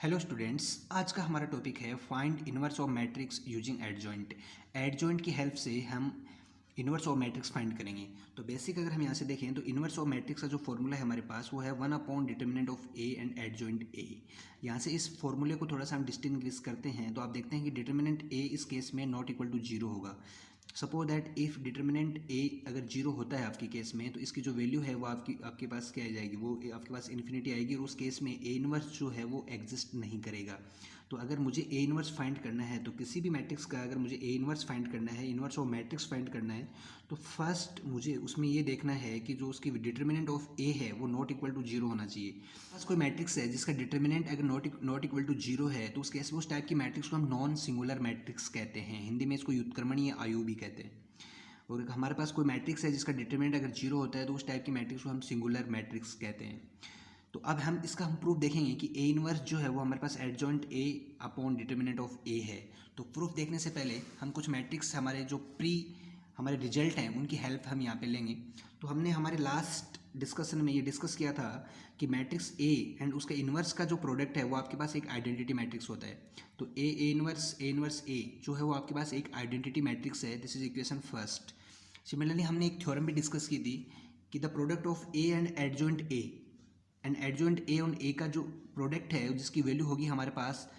Hello students, आज का हमारा टॉपिक है find inverse of matrix using adjoint. Adjoint की हेल्प से हम इनवर्स ऑफ मैट्रिक्स फाइंड करेंगे। तो बेसिक अगर हम यहाँ से देखें तो इनवर्स ऑफ मैट्रिक्स का जो फॉर्मूला है हमारे पास वो है 1 determinant of A and adjoint ए। यहाँ से इस फॉर्मूले को थोड़ा सा हम डिस्टिंग्विश करते हैं तो आप देखते हैं कि डिटर्मिनेंट ए इस केस में नॉट इक्वल टू जीरो होगा। सपोज दैट इफ़ डिटर्मिनेंट ए अगर जीरो होता है आपके केस में तो इसकी जो वैल्यू है वो आपके पास क्या आ जाएगी, वो आपके पास इन्फिनिटी आएगी और उस केस में ए इनवर्स जो है वो एग्जिस्ट नहीं करेगा। तो अगर मुझे ए इनवर्स फाइंड करना है तो किसी भी मैट्रिक्स का अगर मुझे ए इनवर्स फाइंड करना है, इनवर्स ऑफ मैट्रिक्स फाइंड करना है, तो फर्स्ट मुझे उसमें ये देखना है कि जो उसकी डिटर्मिनेंट ऑफ ए है वो नॉट इक्वल टू जीरो होना चाहिए। बस कोई मैट्रिक्स है जिसका डिटर्मिनेंट अगर नॉट इक्वल टू जीरो है तो उस केस में उस टाइप की मैट्रिक्स को हम नॉन सिंगुलर मैट्रिक्स कहते हैं। हिंदी में इसको व्युत्क्रमणीय आयु भी कहते हैं। और हमारे पास कोई मैट्रिक्स है जिसका डिटर्मिनेंट अगर जीरो होता है तो उस टाइप की मैट्रिक्स को हम सिंगुलर मैट्रिक्स कहते हैं। तो अब हम इसका प्रूफ देखेंगे कि ए इनवर्स जो है वो हमारे पास adjoint A upon determinant of A है। तो प्रूफ देखने से पहले हम कुछ मैट्रिक्स हमारे जो हमारे रिजल्ट हैं उनकी हेल्प हम यहाँ पे लेंगे। तो हमने हमारे लास्ट डिस्कशन में ये डिस्कस किया था कि मैट्रिक्स ए एंड उसका इन्वर्स का जो प्रोडक्ट है वो आपके पास एक आइडेंटिटी मैट्रिक्स होता है। तो ए इनवर्स ए जो है वो आपके पास एक आइडेंटिटी मैट्रिक्स है। This is equation first. Similarly हमने एक थ्योरम भी डिस्कस की थी कि the product of A and adjoint A on A का जो प्रोडक्ट है जिसकी वैल्यू होगी हमारे पास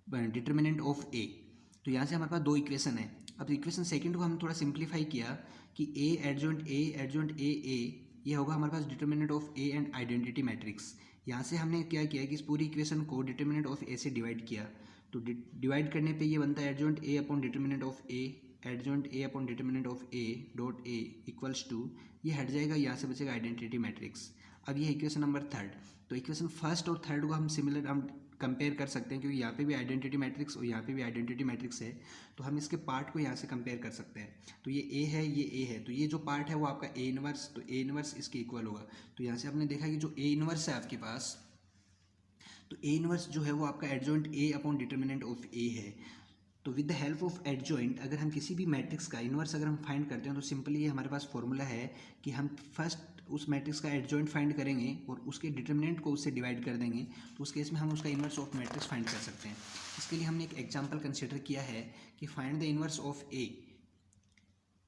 डिटर्मिनेंट ऑफ ए। तो यहाँ से हमारे पास दो इक्वेशन है। अब इक्वेशन सेकंड को हम थोड़ा सिंप्लीफाई किया कि ए एडजॉइंट ए ये होगा हमारे पास determinant of A and identity matrix. यहाँ से हमने क्या किया कि इस पूरी इक्वेशन को डिटर्मिनेंट ऑफ ए से डिवाइड किया। तो डिवाइड करने पे ये बनता है adjoint A upon determinant of A, adjoint A upon determinant of A dot A equals to, ये हट जाएगा, यहाँ से बचेगा आइडेंटिटी मैट्रिक्स। अब ये इक्वेशन नंबर थर्ड। तो इक्वेशन फर्स्ट और थर्ड को हम कंपेयर कर सकते हैं क्योंकि यहाँ पे भी आइडेंटिटी मैट्रिक्स और यहाँ पे भी आइडेंटिटी मैट्रिक्स है। तो हम इसके पार्ट को यहाँ से कंपेयर कर सकते हैं। तो ये ए है, ये ए है, तो ये जो पार्ट है वो आपका ए इनवर्स, तो ए इनवर्स इसके इक्वल होगा। तो यहाँ से आपने देखा कि जो ए इनवर्स है आपके पास, तो ए इनवर्स जो है वो आपका adjoint A upon determinant of A है। तो with the help of adjoint अगर हम किसी भी मैट्रिक्स का इनवर्स अगर हम फाइंड करते हैं तो सिंपली ये हमारे पास फॉर्मूला है कि हम फर्स्ट उस मैट्रिक्स का एडजॉइंट फाइंड करेंगे और उसके डिटर्मिनेंट को उससे डिवाइड कर देंगे। तो उस केस में हम उसका इनवर्स ऑफ मैट्रिक्स फाइंड कर सकते हैं। इसके लिए हमने एक एग्जाम्पल कंसिडर किया है कि फाइंड द इनवर्स ऑफ ए।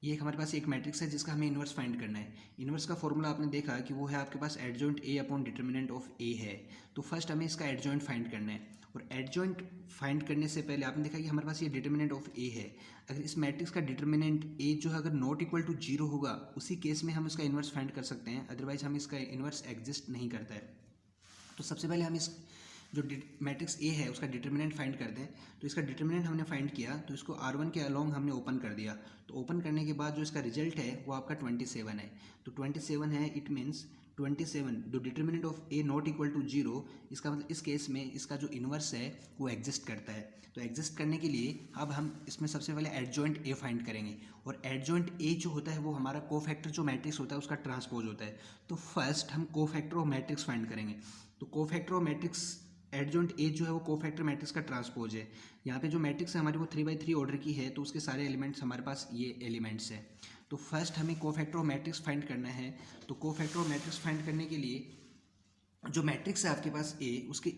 ये हमारे पास एक मैट्रिक्स है जिसका हमें इनवर्स फाइंड करना है। इनवर्स का फॉर्मूला आपने देखा कि वो है आपके पास adjoint A upon determinant of A है। तो फर्स्ट हमें इसका एडजॉइंट फाइंड करना है और एडजॉइंट फाइंड करने से पहले आपने देखा कि हमारे पास ये डिटर्मिनेंट ऑफ ए है। अगर इस मैट्रिक्स का डिटर्मिनेंट ए जो है अगर नॉट इक्वल टू जीरो होगा उसी केस में हम इसका इनवर्स फाइंड कर सकते हैं, अदरवाइज हम इसका इनवर्स एग्जिस्ट नहीं करता है। तो सबसे पहले हम इस जो मैट्रिक्स ए है उसका डिटर्मिनेंट फाइंड करते हैं। तो इसका डिटर्मिनेंट हमने फाइंड किया तो इसको R1 के अलोंग हमने ओपन कर दिया। तो ओपन करने के बाद जो इसका रिजल्ट है वो आपका 27 है। तो 27 है, इट मीन्स 27 जो determinant of A not equal to zero, इसका मतलब इस केस में इसका जो इन्वर्स है वो एग्जिस्ट करता है। तो एग्जिस्ट करने के लिए अब हम इसमें सबसे पहले एडजॉइंट ए फाइंड करेंगे और एडजॉइंट ए जो होता है वो हमारा कोफैक्टर जो मैट्रिक्स होता है उसका ट्रांसपोज होता है। तो फर्स्ट हम कोफैक्टर ऑफ मैट्रिक्स फाइंड करेंगे। तो cofactor of matrix adjoint A जो है वो कोफैक्टर मैट्रिक्स का ट्रांसपोज है। यहाँ पे जो मैट्रिक्स है हमारी वो 3x3 ऑर्डर की है तो उसके सारे एलिमेंट्स हमारे पास ये एलिमेंट्स हैं। तो फर्स्ट हमें कोफैक्टर ऑफ मैट्रिक्स फाइंड करना है। तो कोफैक्टर ऑफ मैट्रिक्स फाइंड करने के लिए जो मैट्रिक्स है आपके पास ए, उसके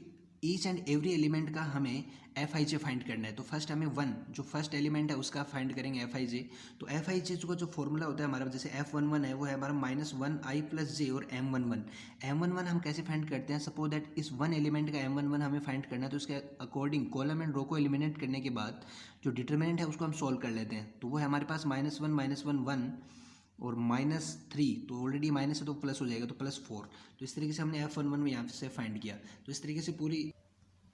ईच एंड एवरी एलिमेंट का हमें एफ आई जे फाइंड करना है। तो फर्स्ट हमें वन जो फर्स्ट एलिमेंट है उसका फाइंड करेंगे एफ आई जे। तो एफ आई जे का जो फॉर्मूला होता है हमारा, जैसे F11 है वो है हमारा -1i+j और M11 हम कैसे फाइंड करते हैं। सपोज दैट इस वन एलिमेंट का M11 हमें फाइंड करना है तो उसके अकॉर्डिंग कॉलम एंड रो को एलिमिनेट करने के बाद जो डिटर्मिनेंट है उसको हम सॉल्व कर लेते हैं। तो वो है हमारे पास -1 और -3, तो ऑलरेडी माइनस है तो प्लस हो जाएगा, तो +4। तो इस तरीके से हमने F11 में यहाँ से फाइंड किया। तो इस तरीके से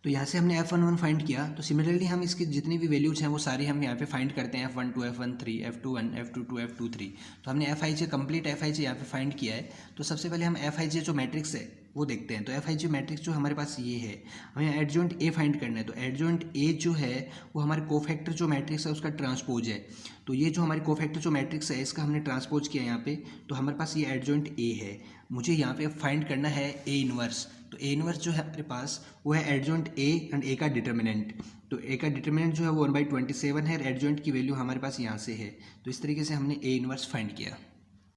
तो यहाँ से हमने F11 फाइंड किया। तो सिमिलरली हम इसकी जितनी भी वैल्यूज हैं वो सारी हम यहाँ पे फाइंड करते हैं, F12 F13 F21 F22 F23। तो हमने F I J complete F I J यहाँ पे फाइंड किया है। तो सबसे पहले हम एफ आई जे जो मैट्रिक्स है वो देखते हैं। तो एफ आई जे मैट्रिक्स जो हमारे पास ये है, हमें एडजॉइंट ए फाइंड करना है। तो एडजॉइंट ए जो है वो हमारे कोफैक्टर जो मैट्रिक्स है उसका ट्रांसपोज है। तो ये जो हमारे कोफैक्टर जो मैट्रिक्स है इसका हमने ट्रांसपोज किया यहाँ पे। तो हमारे पास ये एडजॉइंट ए है। मुझे यहाँ पे फाइंड करना है ए इनवर्स। तो ए इनवर्स जो है हमारे पास वो है एडजॉइंट ए एंड ए का डिटर्मिनेंट। तो ए का डिटर्मिनेंट जो है वो 1/27 है, एडजॉइंट की वैल्यू हमारे पास यहाँ से है। तो इस तरीके से हमने ए इनवर्स फाइंड किया।